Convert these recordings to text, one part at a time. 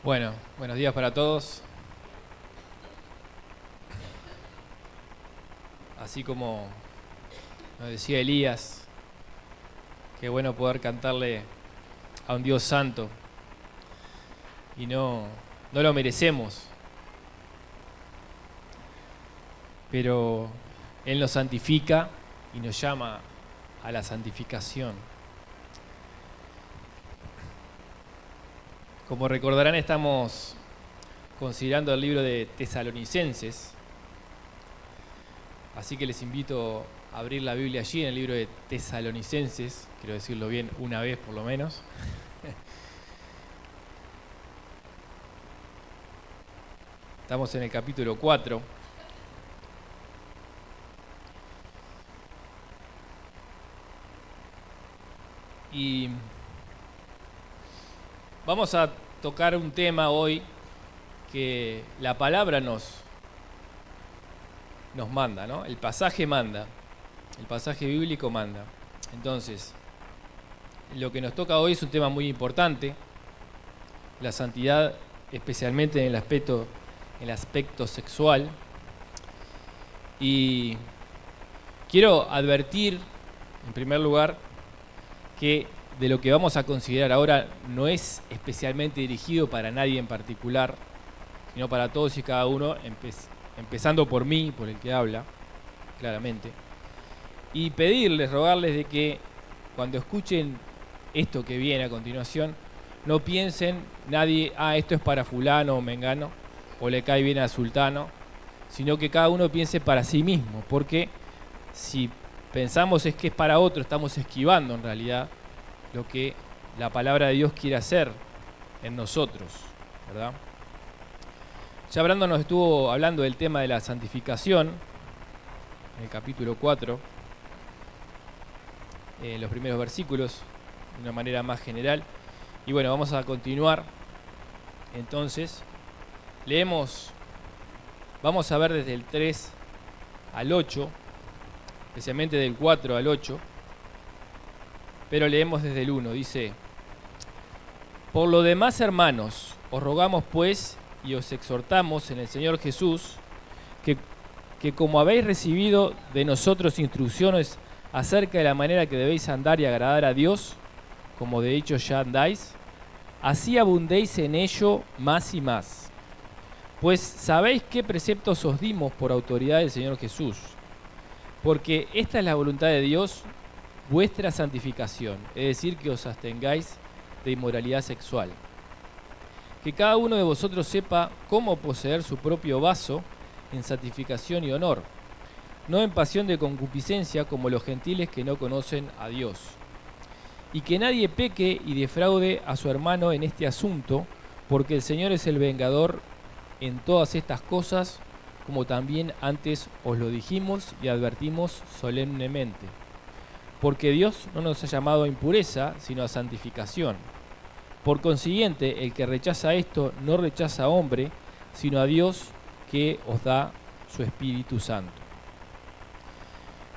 Bueno, buenos días para todos. Así como nos decía Elías, qué bueno poder cantarle a un Dios santo y no lo merecemos, pero Él nos santifica y nos llama a la santificación. Como recordarán, estamos considerando el libro de Tesalonicenses, así que les invito a abrir la Biblia allí en el libro de Tesalonicenses, quiero decirlo bien una vez por lo menos. Estamos en el capítulo 4. Y vamos a tocar un tema hoy que la palabra nos manda, ¿no? El pasaje manda, el pasaje bíblico manda. Entonces, lo que nos toca hoy es un tema muy importante, la santidad, especialmente en el aspecto sexual. Y quiero advertir, en primer lugar, que de lo que vamos a considerar ahora no es especialmente dirigido para nadie en particular, sino para todos y cada uno, empezando por mí, por el que habla, claramente. Y pedirles, rogarles de que cuando escuchen esto que viene a continuación, no piensen nadie, esto es para fulano o mengano, o le cae bien a sultano, sino que cada uno piense para sí mismo, porque si pensamos es que es para otro, estamos esquivando en realidad lo que la palabra de Dios quiere hacer en nosotros, ¿verdad? Ya Brandon nos estuvo hablando del tema de la santificación en el capítulo 4, en los primeros versículos, de una manera más general. Y bueno, vamos a continuar. Entonces, vamos a ver desde el 3 al 8, especialmente del 4 al 8, pero leemos desde el 1, dice: Por lo demás, hermanos, os rogamos pues y os exhortamos en el Señor Jesús, que como habéis recibido de nosotros instrucciones acerca de la manera que debéis andar y agradar a Dios, como de hecho ya andáis, así abundéis en ello más y más. Pues sabéis qué preceptos os dimos por autoridad del Señor Jesús, porque esta es la voluntad de Dios, vuestra santificación, es decir, que os abstengáis de inmoralidad sexual. Que cada uno de vosotros sepa cómo poseer su propio vaso en santificación y honor, no en pasión de concupiscencia como los gentiles que no conocen a Dios. Y que nadie peque y defraude a su hermano en este asunto, porque el Señor es el vengador en todas estas cosas, como también antes os lo dijimos y advertimos solemnemente. Porque Dios no nos ha llamado a impureza, sino a santificación. Por consiguiente, el que rechaza esto no rechaza a hombre, sino a Dios que os da su Espíritu Santo.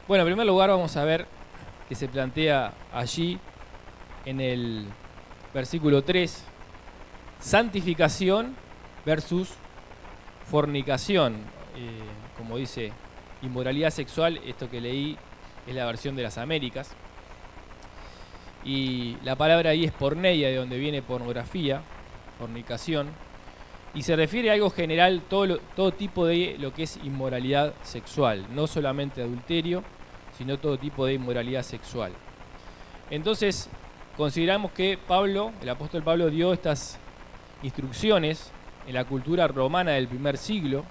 Bueno, en primer lugar vamos a ver que se plantea allí en el versículo 3, santificación versus fornicación. Como dice, inmoralidad sexual, esto que leí es la versión de las Américas. Y la palabra ahí es porneia, de donde viene pornografía, fornicación. Y se refiere a algo general, todo tipo de lo que es inmoralidad sexual. No solamente adulterio, sino todo tipo de inmoralidad sexual. Entonces, consideramos que el apóstol Pablo dio estas instrucciones en la cultura romana del primer siglo,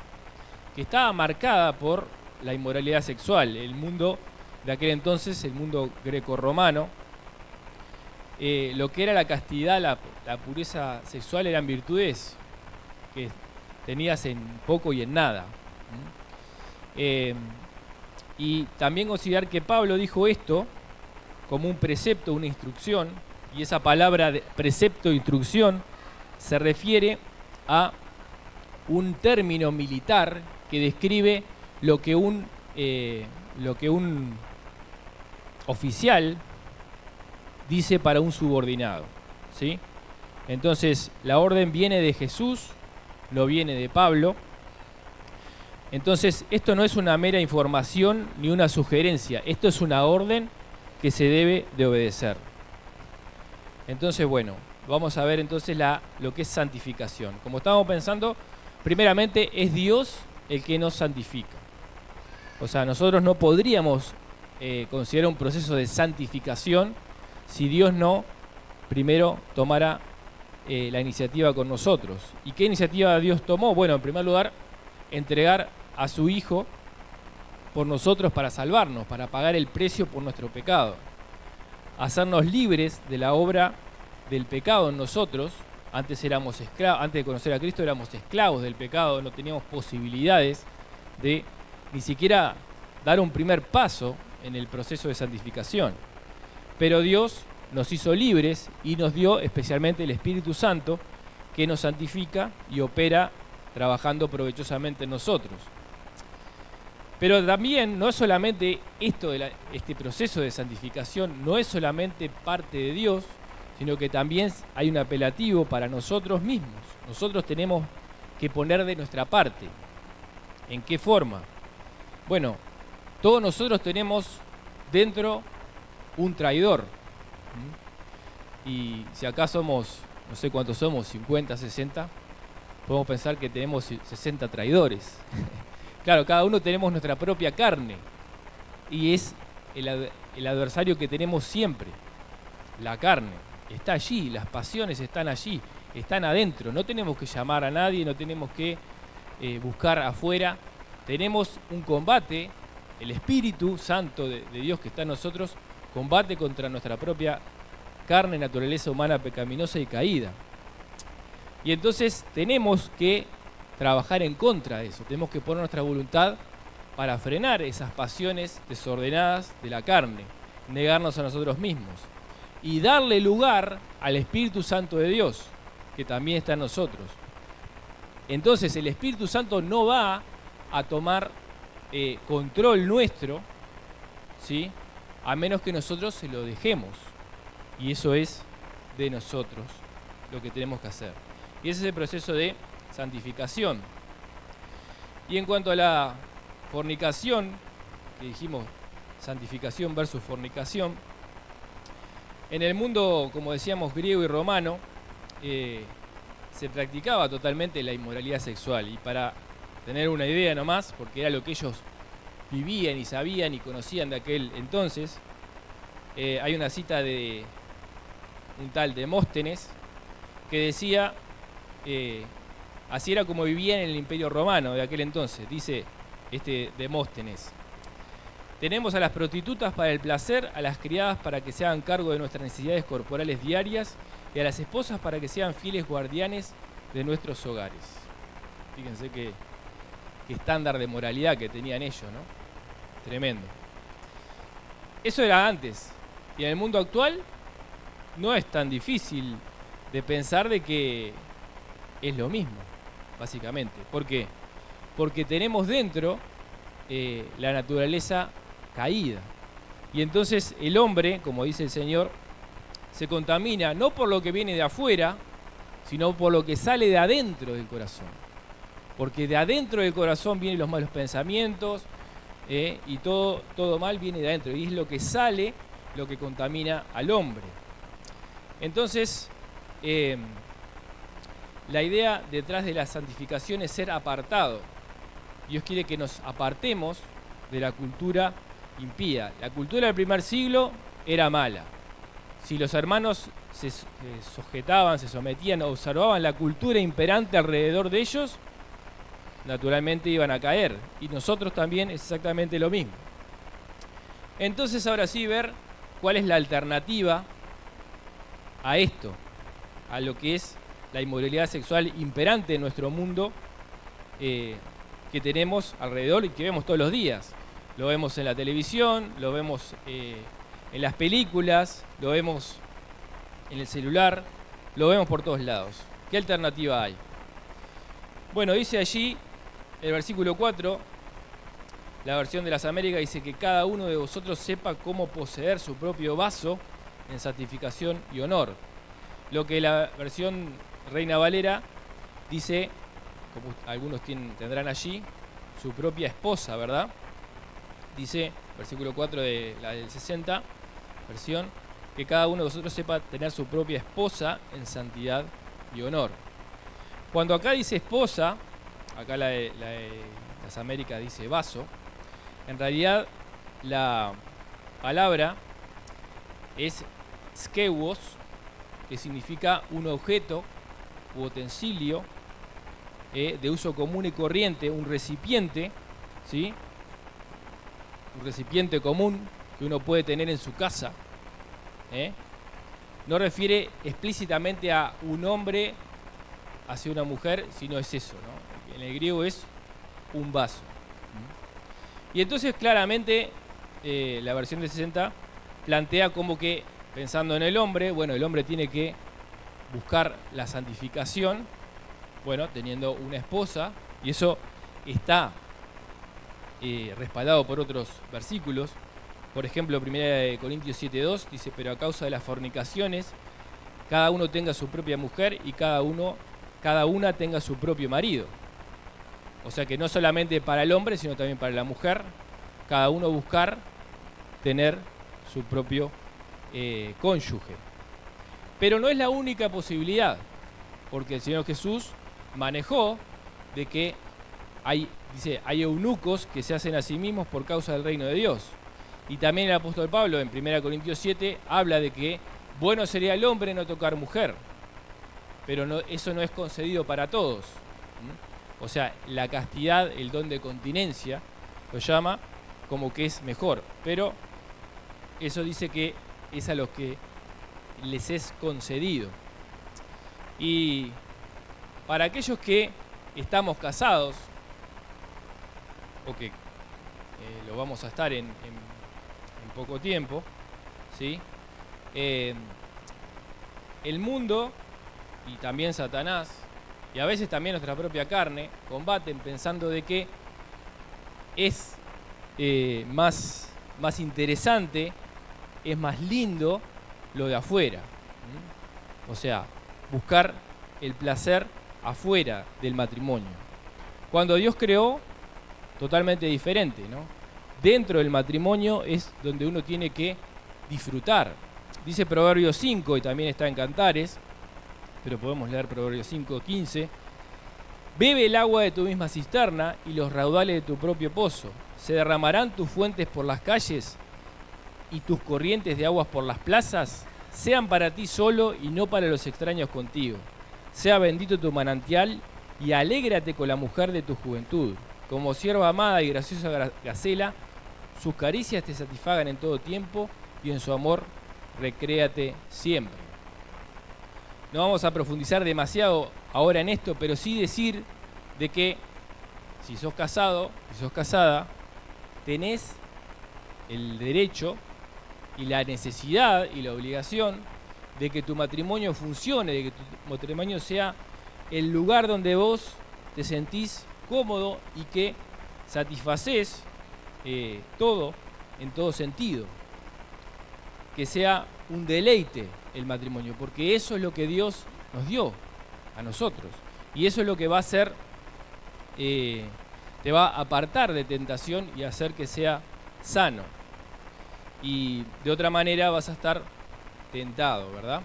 que estaba marcada por la inmoralidad sexual. El mundo de aquel entonces, el mundo grecorromano, lo que era la castidad, la pureza sexual, eran virtudes que tenías en poco y en nada. Y también considerar que Pablo dijo esto como un precepto, una instrucción, y esa palabra de precepto e instrucción se refiere a un término militar que describe lo que un oficial dice para un subordinado, ¿sí? Entonces, la orden viene de Jesús, no viene de Pablo. Entonces, esto no es una mera información ni una sugerencia, esto es una orden que se debe de obedecer. Entonces, bueno, vamos a ver entonces lo que es santificación. Como estábamos pensando, primeramente es Dios el que nos santifica. O sea, nosotros no podríamos considerar un proceso de santificación si Dios no primero tomara la iniciativa con nosotros. ¿Y qué iniciativa Dios tomó? Bueno, en primer lugar, entregar a su Hijo por nosotros para salvarnos, para pagar el precio por nuestro pecado, hacernos libres de la obra del pecado en nosotros. Antes éramos esclavos, antes de conocer a Cristo éramos esclavos del pecado, no teníamos posibilidades de ni siquiera dar un primer paso en el proceso de santificación. Pero Dios nos hizo libres y nos dio especialmente el Espíritu Santo, que nos santifica y opera trabajando provechosamente en nosotros. Pero también no es solamente este proceso de santificación, no es solamente parte de Dios, sino que también hay un apelativo para nosotros mismos. Nosotros tenemos que poner de nuestra parte. ¿En qué forma? Bueno, todos nosotros tenemos dentro un traidor. Y si acá somos, no sé cuántos somos, 50, 60, podemos pensar que tenemos 60 traidores. Claro, cada uno tenemos nuestra propia carne. Y es el adversario que tenemos siempre, la carne. Está allí, las pasiones están allí, están adentro. No tenemos que llamar a nadie, no tenemos que buscar afuera. Tenemos un combate, el Espíritu Santo de Dios que está en nosotros, combate contra nuestra propia carne, naturaleza humana pecaminosa y caída. Y entonces tenemos que trabajar en contra de eso. Tenemos que poner nuestra voluntad para frenar esas pasiones desordenadas de la carne, negarnos a nosotros mismos y darle lugar al Espíritu Santo de Dios, que también está en nosotros. Entonces el Espíritu Santo no va a tomar control nuestro, ¿sí?, a menos que nosotros se lo dejemos. Y eso es de nosotros lo que tenemos que hacer. Y ese es el proceso de santificación. Y en cuanto a la fornicación, que dijimos santificación versus fornicación, en el mundo, como decíamos, griego y romano, se practicaba totalmente la inmoralidad sexual. Y para tener una idea nomás, porque era lo que ellos vivían y sabían y conocían de aquel entonces, hay una cita de un tal Demóstenes que decía, así era como vivían en el Imperio Romano de aquel entonces, dice este Demóstenes: tenemos a las prostitutas para el placer, a las criadas para que se hagan cargo de nuestras necesidades corporales diarias y a las esposas para que sean fieles guardianes de nuestros hogares. Fíjense qué estándar de moralidad que tenían ellos, ¿no? Tremendo. Eso era antes. Y en el mundo actual no es tan difícil de pensar de que es lo mismo, básicamente. ¿Por qué? Porque tenemos dentro la naturaleza caída. Y entonces el hombre, como dice el Señor, se contamina no por lo que viene de afuera, sino por lo que sale de adentro del corazón. Porque de adentro del corazón vienen los malos pensamientos, y todo mal viene de adentro. Y es lo que sale lo que contamina al hombre. Entonces, la idea detrás de la santificación es ser apartado. Dios quiere que nos apartemos de la cultura impía. La cultura del primer siglo era mala. Si los hermanos se sujetaban, se sometían, observaban la cultura imperante alrededor de ellos, naturalmente iban a caer. Y nosotros también es exactamente lo mismo. Entonces ahora sí ver cuál es la alternativa a esto, a lo que es la inmoralidad sexual imperante en nuestro mundo, que tenemos alrededor y que vemos todos los días. Lo vemos en la televisión, lo vemos en las películas, lo vemos en el celular, lo vemos por todos lados. ¿Qué alternativa hay? Bueno, dice allí el versículo 4, la versión de las Américas, dice que cada uno de vosotros sepa cómo poseer su propio vaso en santificación y honor. Lo que la versión Reina Valera dice, como algunos tendrán allí, su propia esposa, ¿verdad? Dice, versículo 4 de la del 60, versión, que cada uno de nosotros sepa tener su propia esposa en santidad y honor. Cuando acá dice esposa, acá la de las Américas dice vaso, en realidad la palabra es skeuos, que significa un objeto u utensilio de uso común y corriente, un recipiente, ¿sí? Un recipiente común que uno puede tener en su casa. No refiere explícitamente a un hombre hacia una mujer, sino es eso, ¿no? En el griego es un vaso. Y entonces claramente la versión de 60 plantea como que, pensando en el hombre, bueno, el hombre tiene que buscar la santificación, bueno, teniendo una esposa, y eso está respaldado por otros versículos. Por ejemplo, 1 Corintios 7:2 dice, pero a causa de las fornicaciones, cada uno tenga su propia mujer y cada una tenga su propio marido. O sea que no solamente para el hombre, sino también para la mujer, cada uno buscar tener su propio cónyuge. Pero no es la única posibilidad, porque el Señor Jesús manejó de que hay eunucos que se hacen a sí mismos por causa del reino de Dios. Y también el apóstol Pablo en 1 Corintios 7 habla de que bueno sería el hombre no tocar mujer, pero eso no es concedido para todos. O sea, la castidad, el don de continencia, lo llama como que es mejor, pero eso dice que es a los que les es concedido. Y para aquellos que estamos casados, o que lo vamos a estar en poco tiempo, ¿sí? El mundo y también Satanás, y a veces también nuestra propia carne, combaten pensando de que es más interesante, es más lindo lo de afuera. O sea, buscar el placer afuera del matrimonio. Cuando Dios creó, totalmente diferente, ¿no? Dentro del matrimonio es donde uno tiene que disfrutar. Dice Proverbios 5, y también está en Cantares, pero podemos leer Proverbios 5:15. Bebe el agua de tu misma cisterna y los raudales de tu propio pozo. Se derramarán tus fuentes por las calles y tus corrientes de aguas por las plazas. Sean para ti solo y no para los extraños contigo. Sea bendito tu manantial y alégrate con la mujer de tu juventud. Como sierva amada y graciosa gacela, sus caricias te satisfagan en todo tiempo y en su amor recréate siempre. No vamos a profundizar demasiado ahora en esto, pero sí decir de que si sos casado, si sos casada, tenés el derecho y la necesidad y la obligación de que tu matrimonio funcione, de que tu matrimonio sea el lugar donde vos te sentís cómodo y que satisfacés todo en todo sentido. Que sea un deleite el matrimonio, porque eso es lo que Dios nos dio a nosotros. Y eso es lo que va a hacer, te va a apartar de tentación y hacer que sea sano. Y de otra manera vas a estar tentado, ¿verdad?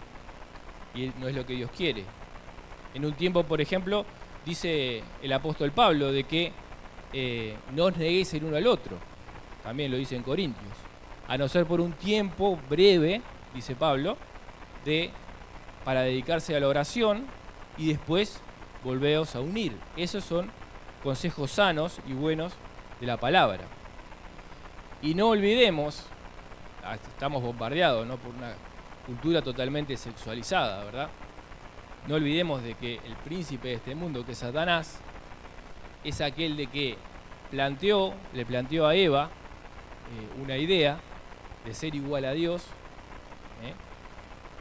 Y no es lo que Dios quiere. En un tiempo, por ejemplo, dice el apóstol Pablo de que no os neguéis el uno al otro. También lo dice en Corintios. A no ser por un tiempo breve, dice Pablo, para dedicarse a la oración y después volveos a unir. Esos son consejos sanos y buenos de la palabra. Y no olvidemos, estamos bombardeados, ¿no?, por una cultura totalmente sexualizada, ¿verdad? No olvidemos de que el príncipe de este mundo, que es Satanás, es aquel de que le planteó a Eva una idea de ser igual a Dios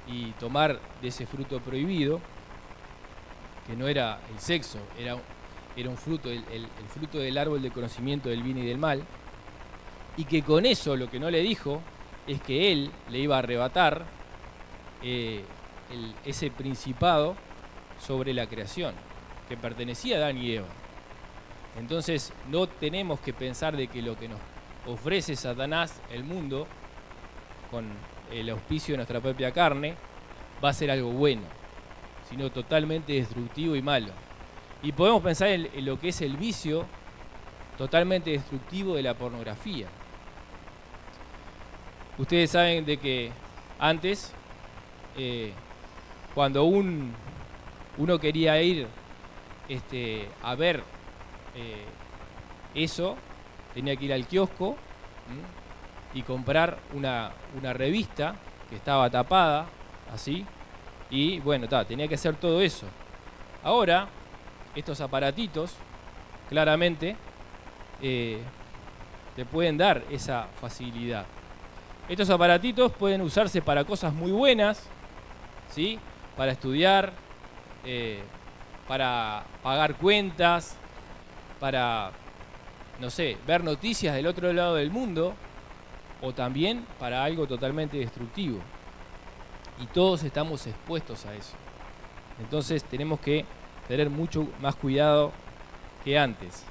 y tomar de ese fruto prohibido, que no era el sexo, era un fruto, el fruto del árbol del conocimiento del bien y del mal, y que con eso lo que no le dijo es que él le iba a arrebatar el ese principado sobre la creación, que pertenecía a Adán y Eva. Entonces no tenemos que pensar de que lo que nos ofrece Satanás, el mundo, con el auspicio de nuestra propia carne, va a ser algo bueno, sino totalmente destructivo y malo. Y podemos pensar en lo que es el vicio totalmente destructivo de la pornografía. Ustedes saben de que antes, cuando uno quería ir a ver eso, tenía que ir al kiosco y comprar una revista que estaba tapada, así, y bueno, tenía que hacer todo eso. Ahora, estos aparatitos, claramente, te pueden dar esa facilidad. Estos aparatitos pueden usarse para cosas muy buenas, ¿sí? Para estudiar, para pagar cuentas, para, no sé, ver noticias del otro lado del mundo, o también para algo totalmente destructivo. Y todos estamos expuestos a eso. Entonces tenemos que tener mucho más cuidado que antes.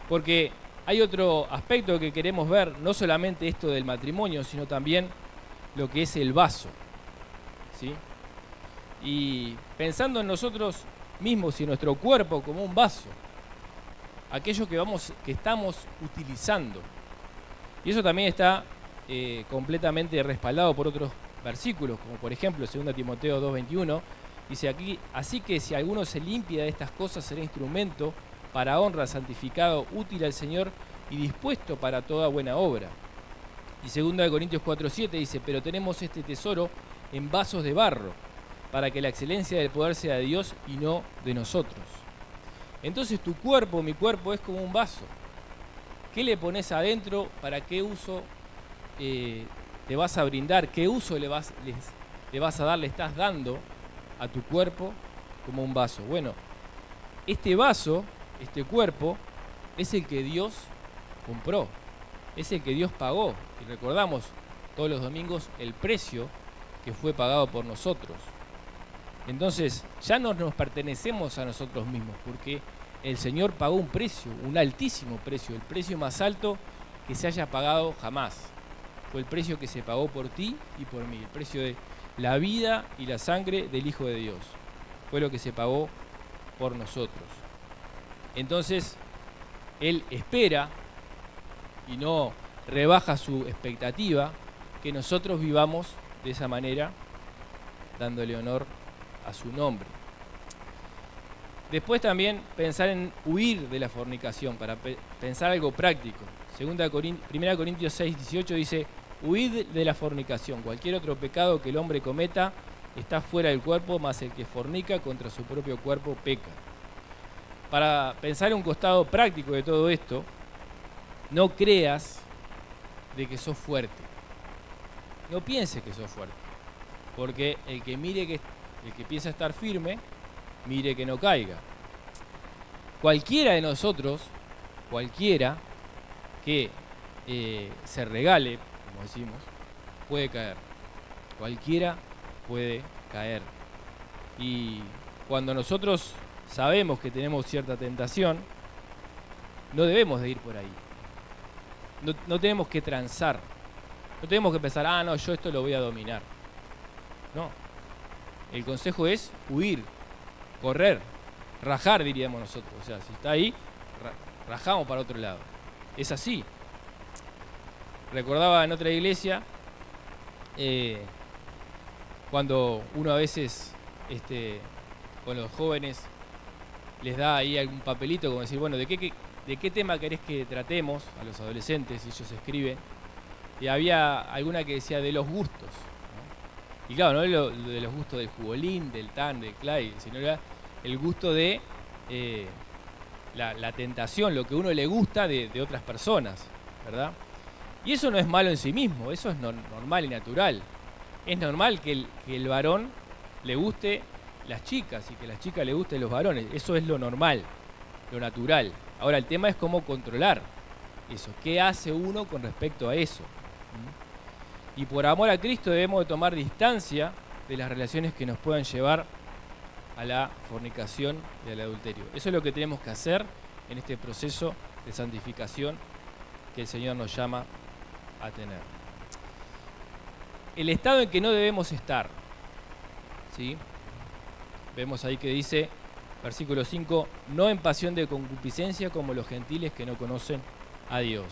Porque hay otro aspecto que queremos ver, no solamente esto del matrimonio, sino también lo que es el vaso, ¿sí? Y pensando en nosotros mismos y en nuestro cuerpo como un vaso, aquello que estamos utilizando. Y eso también está completamente respaldado por otros versículos, como por ejemplo 2 Timoteo 2:21, dice aquí: así que si alguno se limpia de estas cosas, será instrumento para honra, santificado, útil al Señor y dispuesto para toda buena obra. Y 2 Corintios 4:7 dice: pero tenemos este tesoro en vasos de barro, para que la excelencia del poder sea de Dios y no de nosotros. Entonces tu cuerpo, mi cuerpo, es como un vaso. ¿Qué le pones adentro? ¿Para qué uso te vas a brindar? ¿Qué uso le vas a dar? Le estás dando a tu cuerpo como un vaso. Bueno, este vaso, este cuerpo, es el que Dios compró, es el que Dios pagó. Y recordamos todos los domingos el precio que fue pagado por nosotros. Entonces ya no nos pertenecemos a nosotros mismos, porque el Señor pagó un precio, un altísimo precio, el precio más alto que se haya pagado jamás. Fue el precio que se pagó por ti y por mí, el precio de la vida y la sangre del Hijo de Dios. Fue lo que se pagó por nosotros. Entonces, Él espera y no rebaja su expectativa que nosotros vivamos de esa manera, dándole honor a su nombre. Después también pensar en huir de la fornicación, para pensar algo práctico. 1 Corintios 6:18 dice: huid de la fornicación. Cualquier otro pecado que el hombre cometa está fuera del cuerpo, mas el que fornica contra su propio cuerpo peca. Para pensar un costado práctico de todo esto, no creas de que sos fuerte. No pienses que sos fuerte. Porque el que piensa estar firme, mire que no caiga. Cualquiera de nosotros, cualquiera que se regale, como decimos, puede caer. Cualquiera puede caer. Y cuando nosotros sabemos que tenemos cierta tentación, no debemos de ir por ahí. No tenemos que transar. No tenemos que pensar, no, yo esto lo voy a dominar. No. El consejo es huir, correr, rajar, diríamos nosotros. O sea, si está ahí, rajamos para otro lado. Es así. Recordaba en otra iglesia, cuando uno a veces con los jóvenes les da ahí algún papelito como decir, bueno, ¿de qué tema querés que tratemos? A los adolescentes, ellos escriben. Y había alguna que decía de los gustos, ¿no? Y claro, no de los gustos del jugolín, del tan, del clay, sino era el gusto de la tentación, lo que a uno le gusta de otras personas, ¿verdad? Y eso no es malo en sí mismo, eso es normal y natural. Es normal que el varón le guste las chicas y que las chicas le gusten los varones. Eso es lo normal, lo natural. Ahora el tema es cómo controlar eso. ¿Qué hace uno con respecto a eso? Y por amor a Cristo debemos de tomar distancia de las relaciones que nos puedan llevar a la fornicación y al adulterio. Eso es lo que tenemos que hacer en este proceso de santificación que el Señor nos llama a tener. El estado en que no debemos estar, ¿sí? Vemos ahí que dice, versículo 5, no en pasión de concupiscencia como los gentiles que no conocen a Dios.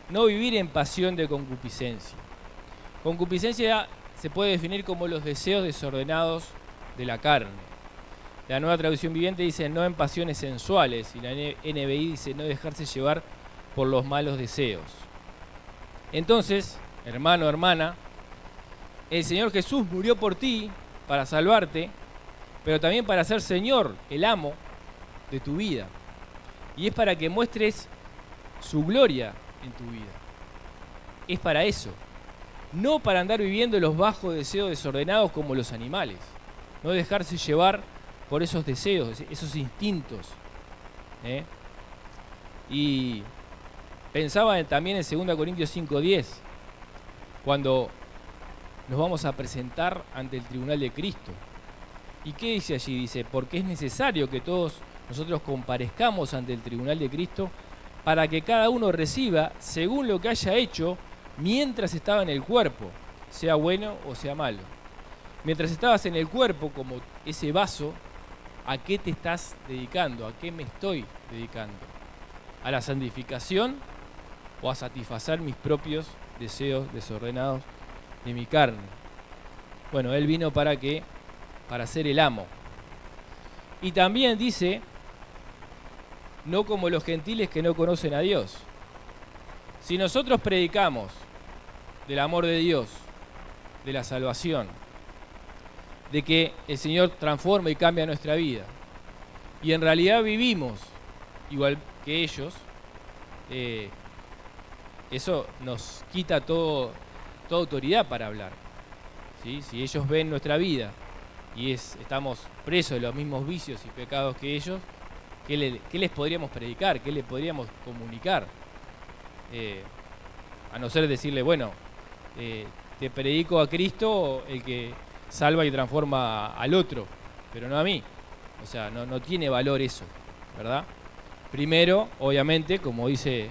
No vivir en pasión de concupiscencia. Concupiscencia se puede definir como los deseos desordenados de la carne. La Nueva Traducción Viviente dice no en pasiones sensuales, y la NBI dice no dejarse llevar por los malos deseos. Entonces, hermano, hermana, el Señor Jesús murió por ti para salvarte, pero también para ser Señor, el amo de tu vida. Y es para que muestres su gloria en tu vida. Es para eso. No para andar viviendo los bajos deseos desordenados como los animales. No dejarse llevar por esos deseos, esos instintos. Y pensaba también en 2 Corintios 5:10, cuando nos vamos a presentar ante el tribunal de Cristo. ¿Y qué dice allí? Dice, porque es necesario que todos nosotros comparezcamos ante el tribunal de Cristo para que cada uno reciba según lo que haya hecho mientras estaba en el cuerpo, sea bueno o sea malo. Mientras estabas en el cuerpo, como ese vaso, ¿a qué te estás dedicando? ¿A qué me estoy dedicando? ¿A la santificación o a satisfacer mis propios deseos desordenados de mi carne? Bueno, Él vino para ser el amo. Y también dice, no como los gentiles que no conocen a Dios. Si nosotros predicamos del amor de Dios, de la salvación, de que el Señor transforma y cambia nuestra vida, y en realidad vivimos igual que ellos, eso nos quita toda autoridad para hablar, ¿sí? Si ellos ven nuestra vida y estamos presos de los mismos vicios y pecados que ellos, ¿qué les podríamos predicar? ¿Qué les podríamos comunicar? A no ser decirle, bueno, te predico a Cristo, el que salva y transforma al otro, pero no a mí. O sea, no tiene valor eso, ¿verdad? Primero, obviamente, como dice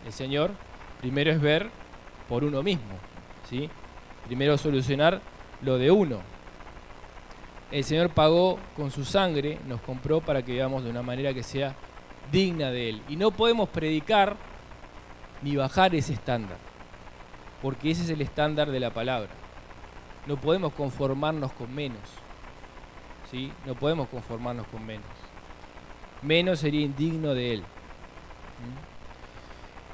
el Señor, primero es ver por uno mismo, ¿sí? Primero solucionar lo de uno. El Señor pagó con su sangre, nos compró para que vivamos de una manera que sea digna de Él. Y no podemos predicar ni bajar ese estándar, porque ese es el estándar de la palabra. No podemos conformarnos con menos, ¿sí? No podemos conformarnos con menos. Menos sería indigno de Él.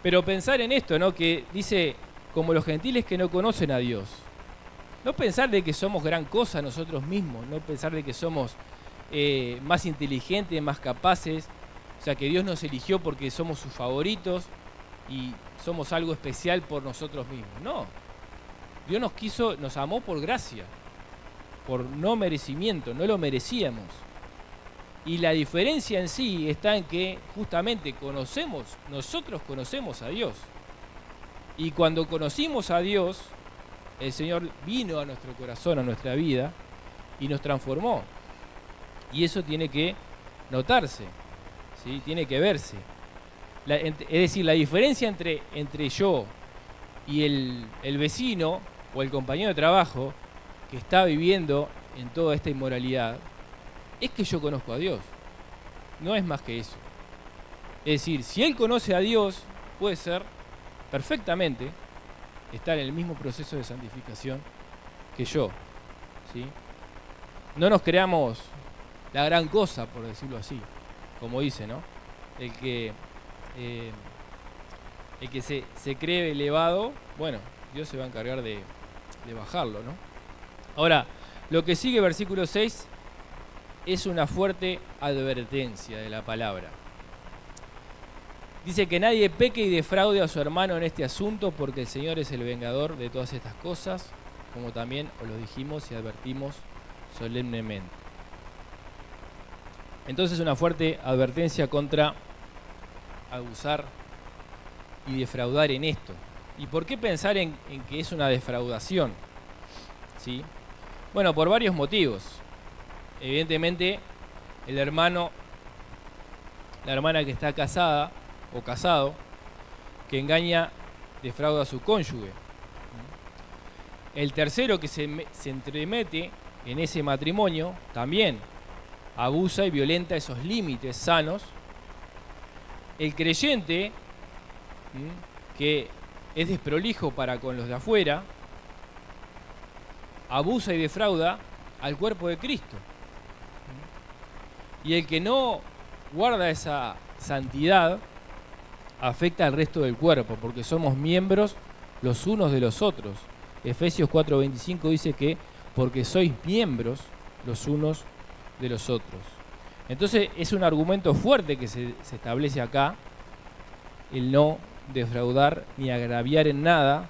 Pero pensar en esto, ¿no? Que dice, como los gentiles que no conocen a Dios. No pensar de que somos gran cosa nosotros mismos, no pensar de que somos más inteligentes, más capaces, o sea, que Dios nos eligió porque somos sus favoritos y somos algo especial por nosotros mismos. No, Dios nos quiso, nos amó por gracia, por no merecimiento, no lo merecíamos. Y la diferencia en sí está en que justamente nosotros conocemos a Dios. Y cuando conocimos a Dios, el Señor vino a nuestro corazón, a nuestra vida, y nos transformó. Y eso tiene que notarse, ¿sí? Tiene que verse. Es decir, la diferencia entre yo y el vecino o el compañero de trabajo que está viviendo en toda esta inmoralidad es que yo conozco a Dios. No es más que eso. Es decir, si él conoce a Dios, puede ser perfectamente estar en el mismo proceso de santificación que yo, ¿sí? No nos creamos la gran cosa, por decirlo así, como dice, ¿no? El que se cree elevado, bueno, Dios se va a encargar de bajarlo, ¿no? Ahora, lo que sigue, versículo 6, es una fuerte advertencia de la palabra. Dice que nadie peque y defraude a su hermano en este asunto, porque el Señor es el vengador de todas estas cosas, como también os lo dijimos y advertimos solemnemente. Entonces, una fuerte advertencia contra abusar y defraudar en esto. ¿Y por qué pensar en que es una defraudación? ¿Sí? Bueno, por varios motivos. Evidentemente, el hermano, la hermana que está casada o casado, que engaña, defrauda a su cónyuge. El tercero que se entremete en ese matrimonio también abusa y violenta esos límites sanos. El creyente, que es desprolijo para con los de afuera, abusa y defrauda al cuerpo de Cristo. Y el que no guarda esa santidad afecta al resto del cuerpo, porque somos miembros los unos de los otros. Efesios 4:25 dice que porque sois miembros los unos de los otros. Entonces es un argumento fuerte que se establece acá, el no defraudar ni agraviar en nada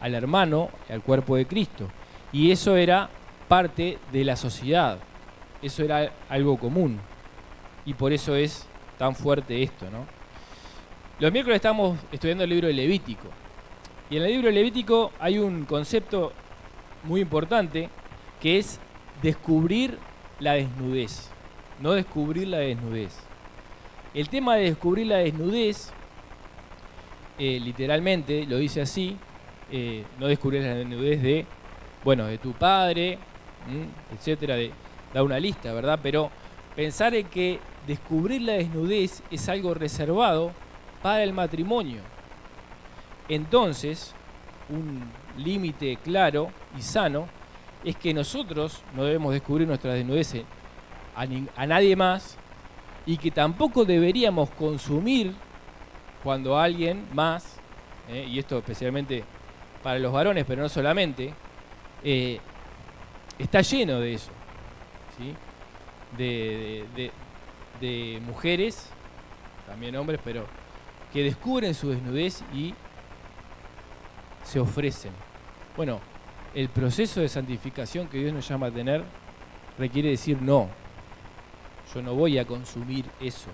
al hermano, al cuerpo de Cristo. Y eso era parte de la sociedad, eso era algo común. Y por eso es tan fuerte esto, ¿no? Los miércoles estamos estudiando el libro de Levítico. Y en el libro de Levítico hay un concepto muy importante que es descubrir la desnudez, no descubrir la desnudez. El tema de descubrir la desnudez, literalmente lo dice así, no descubrir la desnudez de tu padre, etcétera, da una lista, ¿verdad? Pero pensar en que descubrir la desnudez es algo reservado para el matrimonio. Entonces, un límite claro y sano es que nosotros no debemos descubrir nuestra desnudez a nadie más, y que tampoco deberíamos consumir cuando alguien más, y esto especialmente para los varones, pero no solamente, está lleno de eso, ¿sí? De mujeres, también hombres, pero que descubren su desnudez y se ofrecen. Bueno, el proceso de santificación que Dios nos llama a tener requiere decir no. Yo no voy a consumir eso,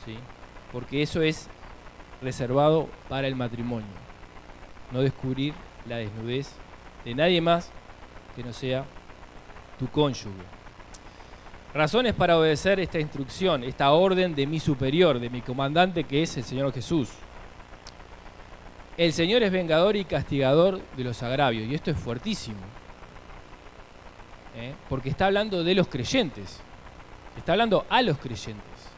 ¿sí? Porque eso es reservado para el matrimonio. No descubrir la desnudez de nadie más que no sea tu cónyuge. Razones para obedecer esta instrucción, esta orden de mi superior, de mi comandante, que es el Señor Jesús. El Señor es vengador y castigador de los agravios, y esto es fuertísimo, porque está hablando de los creyentes, está hablando a los creyentes,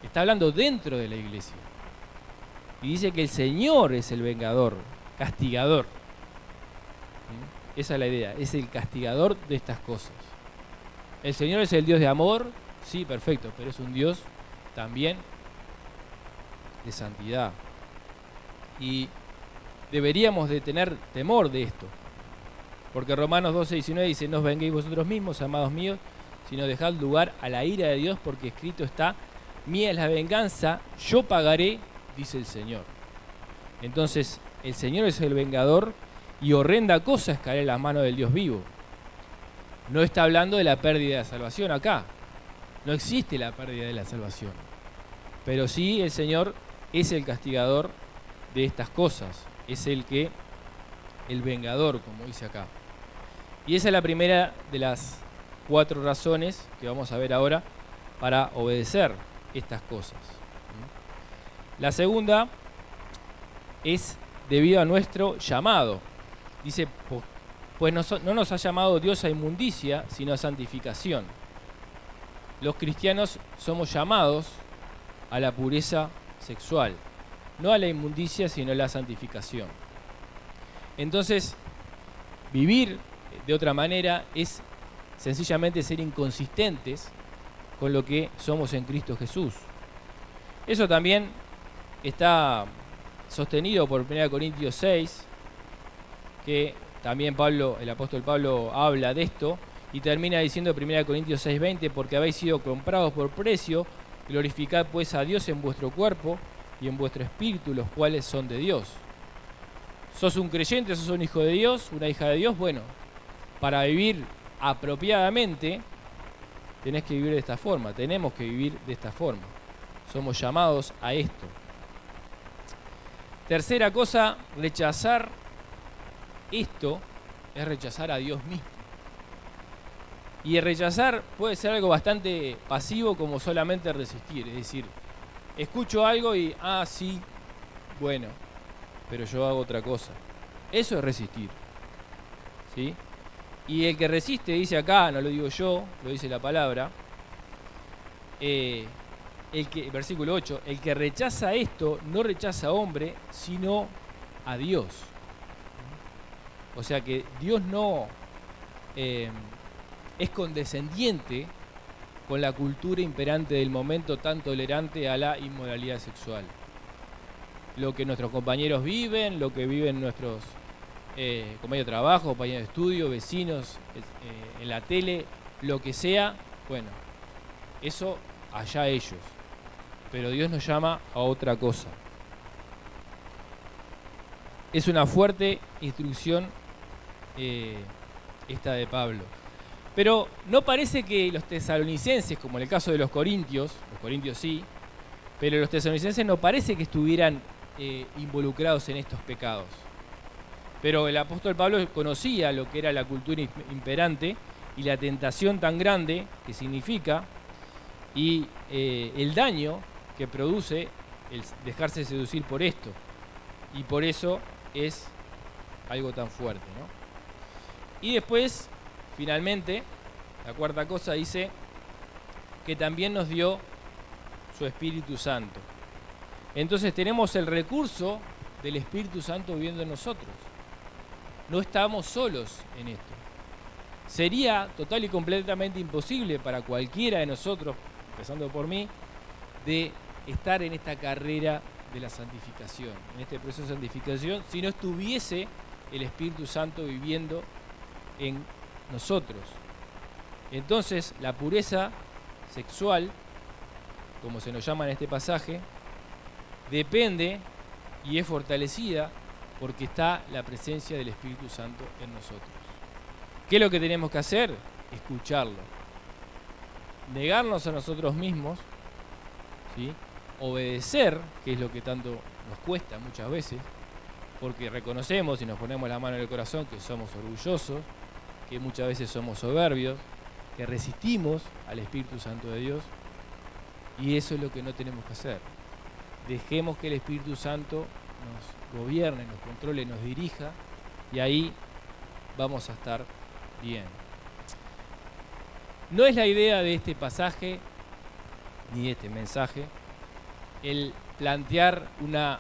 está hablando dentro de la iglesia, y dice que el Señor es el vengador, castigador. Esa es la idea, es el castigador de estas cosas. El Señor es el Dios de amor, sí, perfecto, pero es un Dios también de santidad. Y deberíamos de tener temor de esto, porque Romanos 12:19 dice: no os venguéis vosotros mismos, amados míos, sino dejad lugar a la ira de Dios, porque escrito está: mía es la venganza, yo pagaré, dice el Señor. Entonces, el Señor es el vengador, y horrenda cosa es caer en las manos del Dios vivo. No está hablando de la pérdida de la salvación acá. No existe la pérdida de la salvación. Pero sí, el Señor es el castigador de estas cosas. Es el vengador, como dice acá. Y esa es la primera de las 4 razones que vamos a ver ahora para obedecer estas cosas. La segunda es debido a nuestro llamado. Dice: pues no nos ha llamado Dios a inmundicia, sino a santificación. Los cristianos somos llamados a la pureza sexual, no a la inmundicia, sino a la santificación. Entonces, vivir de otra manera es sencillamente ser inconsistentes con lo que somos en Cristo Jesús. Eso también está sostenido por 1 Corintios 6, que también el apóstol Pablo habla de esto, y termina diciendo 1 Corintios 6:20: porque habéis sido comprados por precio, glorificad pues a Dios en vuestro cuerpo y en vuestro espíritu, los cuales son de Dios. ¿Sos un creyente? ¿Sos un hijo de Dios? ¿Una hija de Dios? Bueno, para vivir apropiadamente tenés que vivir de esta forma, tenemos que vivir de esta forma. Somos llamados a esto. Tercera cosa, rechazar esto es rechazar a Dios mismo. Y el rechazar puede ser algo bastante pasivo, como solamente resistir. Es decir, escucho algo y, sí, bueno, pero yo hago otra cosa. Eso es resistir, ¿sí? Y el que resiste, dice acá, no lo digo yo, lo dice la palabra, versículo 8, el que rechaza esto no rechaza a hombre, sino a Dios. O sea que Dios no es condescendiente con la cultura imperante del momento, tan tolerante a la inmoralidad sexual. Lo que nuestros compañeros viven, lo que viven nuestros compañeros de trabajo, compañeros de estudio, vecinos, en la tele, lo que sea, bueno, eso allá ellos. Pero Dios nos llama a otra cosa. Es una fuerte instrucción esta de Pablo. Pero no parece que los tesalonicenses, como en el caso de los corintios sí, pero los tesalonicenses no parece que estuvieran involucrados en estos pecados. Pero el apóstol Pablo conocía lo que era la cultura imperante y la tentación tan grande que significa y el daño que produce el dejarse seducir por esto. Y por eso es algo tan fuerte, ¿no? Y después, finalmente, la cuarta cosa dice que también nos dio su Espíritu Santo. Entonces tenemos el recurso del Espíritu Santo viviendo en nosotros. No estamos solos en esto. Sería total y completamente imposible para cualquiera de nosotros, empezando por mí, de estar en esta carrera de la santificación, en este proceso de santificación, si no estuviese el Espíritu Santo viviendo en nosotros. Entonces, la pureza sexual, como se nos llama en este pasaje, depende y es fortalecida porque está la presencia del Espíritu Santo en nosotros. ¿Qué es lo que tenemos que hacer? Escucharlo. Negarnos a nosotros mismos, ¿sí? Obedecer, que es lo que tanto nos cuesta muchas veces, porque reconocemos y nos ponemos la mano en el corazón que somos orgullosos, que muchas veces somos soberbios, que resistimos al Espíritu Santo de Dios, y eso es lo que no tenemos que hacer. Dejemos que el Espíritu Santo nos gobierne, nos controle, nos dirija, y ahí vamos a estar bien. No es la idea de este pasaje, ni de este mensaje, el plantear una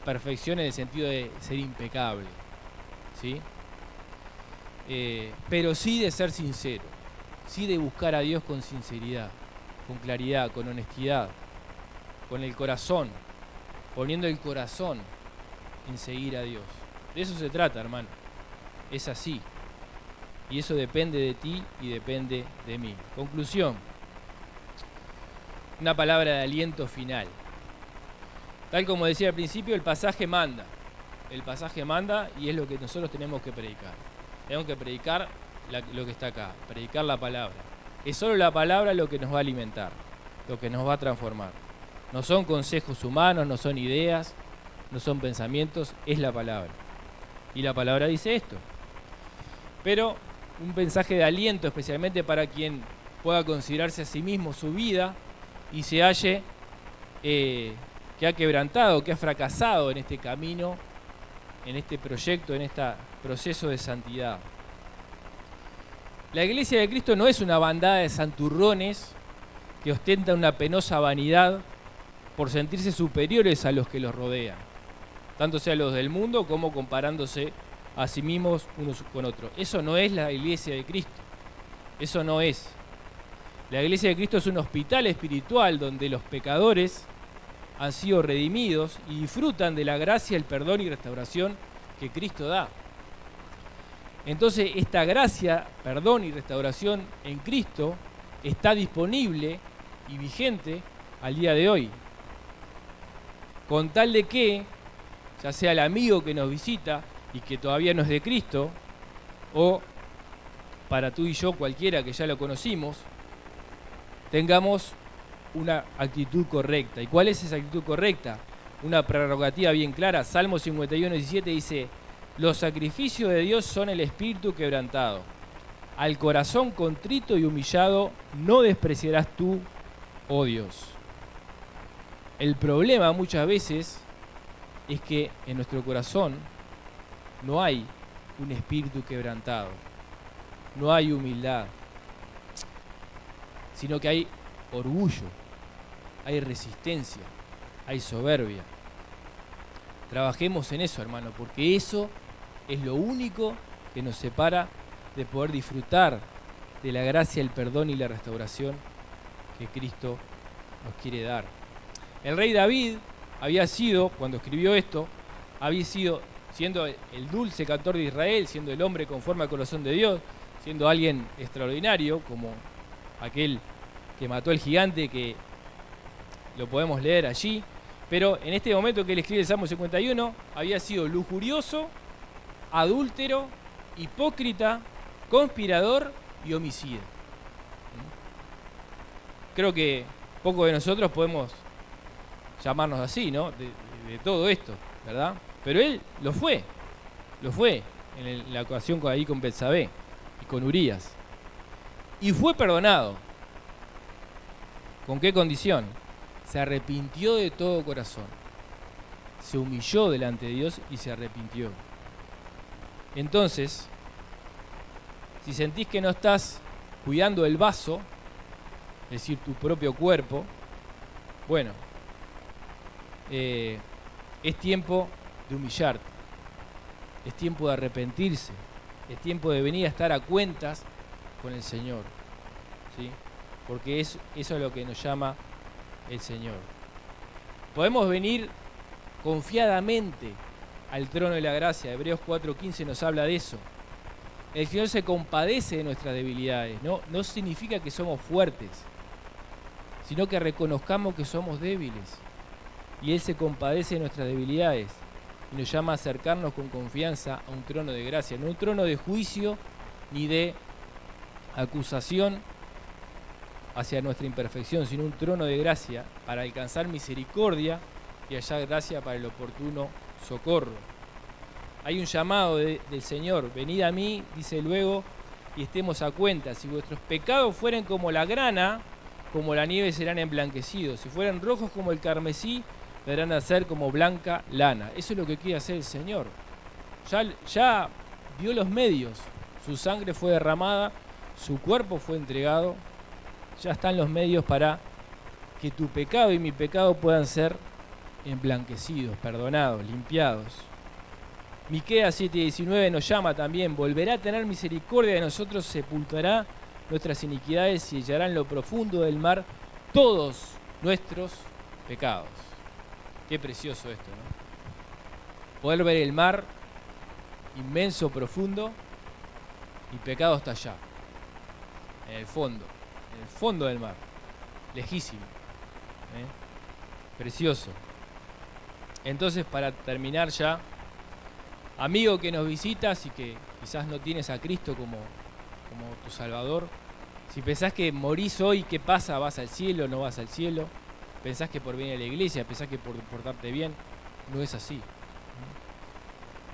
perfección en el sentido de ser impecable, ¿sí? Pero sí de ser sincero, sí de buscar a Dios con sinceridad, con claridad, con honestidad, con el corazón, poniendo el corazón en seguir a Dios. De eso se trata, hermano. Es así. Y eso depende de ti y depende de mí. Conclusión. Una palabra de aliento final. Tal como decía al principio, el pasaje manda. El pasaje manda y es lo que nosotros tenemos que predicar. Tenemos que predicar lo que está acá, predicar la palabra. Es solo la palabra lo que nos va a alimentar, lo que nos va a transformar. No son consejos humanos, no son ideas, no son pensamientos, es la palabra. Y la palabra dice esto. Pero un mensaje de aliento, especialmente para quien pueda considerarse a sí mismo su vida y se halle que ha quebrantado, que ha fracasado en este camino, en este proyecto, en este proceso de santidad. La Iglesia de Cristo no es una bandada de santurrones que ostentan una penosa vanidad por sentirse superiores a los que los rodean, tanto sea los del mundo como comparándose a sí mismos unos con otros. Eso no es la Iglesia de Cristo. Eso no es. La Iglesia de Cristo es un hospital espiritual donde los pecadores han sido redimidos y disfrutan de la gracia, el perdón y restauración que Cristo da. Entonces, esta gracia, perdón y restauración en Cristo está disponible y vigente al día de hoy. Con tal de que, ya sea el amigo que nos visita y que todavía no es de Cristo, o para tú y yo cualquiera que ya lo conocimos, tengamos una actitud correcta. ¿Y cuál es esa actitud correcta? Una prerrogativa bien clara. Salmo 51:17 dice: los sacrificios de Dios son el espíritu quebrantado. Al corazón contrito y humillado no despreciarás tú, oh Dios. El problema muchas veces es que en nuestro corazón no hay un espíritu quebrantado, no hay humildad, sino que hay orgullo, hay resistencia, hay soberbia. Trabajemos en eso, hermano, porque eso es lo único que nos separa de poder disfrutar de la gracia, el perdón y la restauración que Cristo nos quiere dar. El rey David había sido, cuando escribió esto, había sido, siendo el dulce cantor de Israel, siendo el hombre conforme al corazón de Dios, siendo alguien extraordinario, como aquel que mató al gigante, que lo podemos leer allí, pero en este momento que él escribe el Salmo 51, había sido lujurioso, adúltero, hipócrita, conspirador y homicida. Creo que pocos de nosotros podemos llamarnos así, ¿no? De todo esto, ¿verdad? Pero él lo fue en la ocasión ahí con Betsabé y con Urías. Y fue perdonado. ¿Con qué condición? Se arrepintió de todo corazón. Se humilló delante de Dios y se arrepintió. Entonces, si sentís que no estás cuidando el vaso, es decir, tu propio cuerpo, bueno, es tiempo de humillarte, es tiempo de arrepentirse, es tiempo de venir a estar a cuentas con el Señor, ¿sí? Porque eso es lo que nos llama el Señor. Podemos venir confiadamente al trono de la gracia. Hebreos 4:15 nos habla de eso. El Señor se compadece de nuestras debilidades. No significa que somos fuertes, sino que reconozcamos que somos débiles. Y Él se compadece de nuestras debilidades y nos llama a acercarnos con confianza a un trono de gracia, no un trono de juicio ni de acusación hacia nuestra imperfección, sino un trono de gracia para alcanzar misericordia y hallar gracia para el oportuno socorro. Hay un llamado del Señor: venid a mí, dice luego, y estemos a cuenta. Si vuestros pecados fueren como la grana, como la nieve serán emblanquecidos. Si fueran rojos como el carmesí, vendrán a ser como blanca lana. Eso es lo que quiere hacer el Señor. Ya dio los medios. Su sangre fue derramada, su cuerpo fue entregado. Ya están los medios para que tu pecado y mi pecado puedan ser emblanquecidos, perdonados, limpiados. Miqueas 7:19 nos llama también: volverá a tener misericordia de nosotros, sepultará nuestras iniquidades y hallará en lo profundo del mar todos nuestros pecados. Qué precioso esto, ¿no? Poder ver el mar inmenso, profundo, y pecado está allá, en el fondo del mar, lejísimo, precioso. Entonces, para terminar ya, amigo que nos visitas y que quizás no tienes a Cristo como tu Salvador, si pensás que morís hoy, ¿qué pasa? ¿Vas al cielo? ¿No vas al cielo? ¿Pensás que por venir a la iglesia? ¿Pensás que por portarte bien? No es así.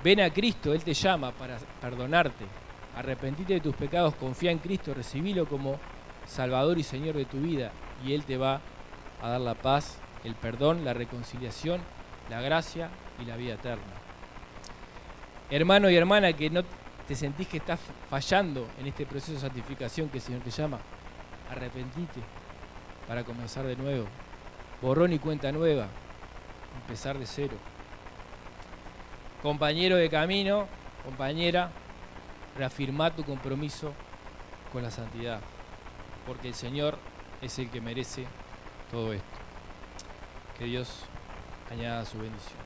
Ven a Cristo, Él te llama para perdonarte. Arrepentite de tus pecados, confía en Cristo, recibilo como Salvador y Señor de tu vida, y Él te va a dar la paz, el perdón, la reconciliación, la gracia y la vida eterna. Hermano y hermana que no te sentís que estás fallando en este proceso de santificación que el Señor te llama, arrepentite para comenzar de nuevo. Borrón y cuenta nueva, empezar de cero. Compañero de camino, compañera, reafirma tu compromiso con la santidad, porque el Señor es el que merece todo esto. Que Dios añada su bendición.